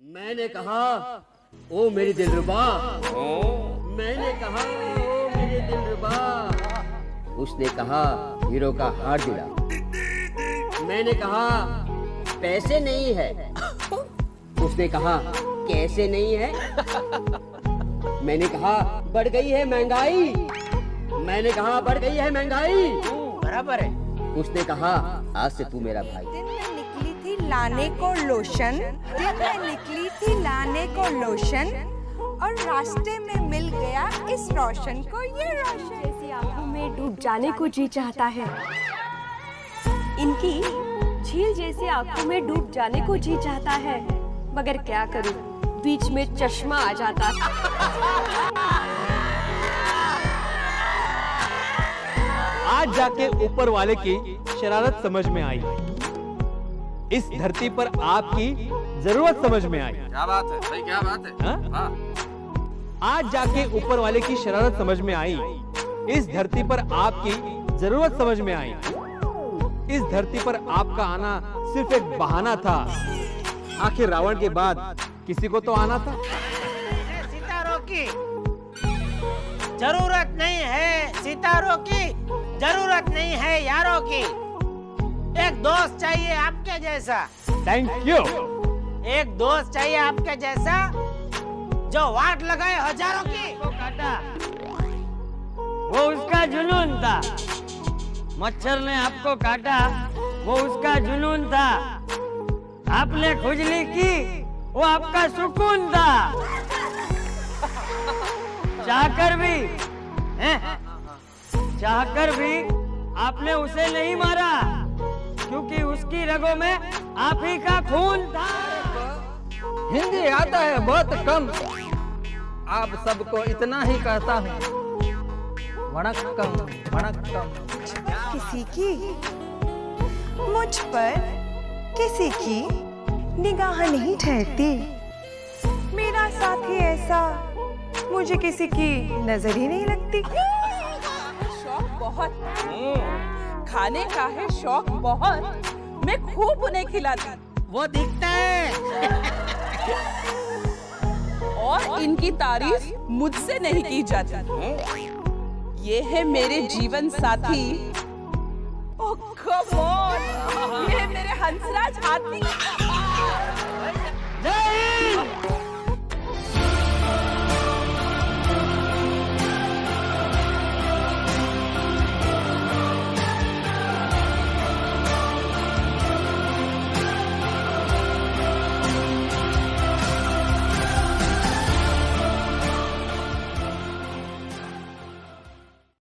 मैंने कहा ओ मेरी दिलरुबा, मैंने कहा ओ मेरी दिलरुबा। उसने कहा हीरो का हार दिला। मैंने कहा पैसे नहीं है। उसने कहा कैसे नहीं है। मैंने कहा बढ़ गई है महंगाई। मैंने कहा बढ़ गई है महंगाई। बराबर है। उसने कहा आज से तू मेरा भाई। दिन में निकली थी लाने को लोशन, दिन में निकली थी लाने को लोशन, और रास्ते में मिल गया इस रोशन को ये रोशन। जैसी आंखों में डूब जाने को जी चाहता है, इनकी झील जैसी आंखों में डूब जाने को जी चाहता है, मगर क्या करूं, बीच में चश्मा आ जाता है। आज जाके ऊपर वाले की शरारत समझ में आई। इस धरती पर आपकी जरूरत समझ में आई। क्या बात है भाई, क्या बात है। हाँ? आज जाके ऊपर वाले की शरारत समझ में आई। इस धरती पर आपकी जरूरत समझ में आई। इस धरती पर आपका आना सिर्फ एक बहाना था। आखिर रावण के बाद किसी को तो आना था। सितारों की जरूरत नहीं है, सितारों की जरूरत नहीं है, यारों की। एक दोस्त चाहिए आपके जैसा। Thank you. एक दोस्त चाहिए आपके जैसा जो वाट लगाए हजारों की। वो काटा, वो उसका जुनून था। मच्छर ने आपको काटा, वो उसका जुनून था। आपने खुजली की, वो आपका सुकून था। चाहकर भी आपने उसे नहीं मारा, क्योंकि उसकी रगों में आप ही का खून था। हिंदी आता है बहुत कम, आप सबको इतना ही कहता हूँ, वणक्कम वणक्कम। किसी की मुझ पर किसी की निगाह नहीं ठहरती। मेरा साथी ऐसा मुझे किसी की नजर ही नहीं लगती। शौक बहुत, खाने का है शौक बहुत, मैं खूब उन्हें खिलाती। वो दिखता है। और इनकी तारीफ मुझसे नहीं की जाती। ये है मेरे जीवन साथी। ओह कम ऑन, ये है मेरे हंसराज हाथी। जय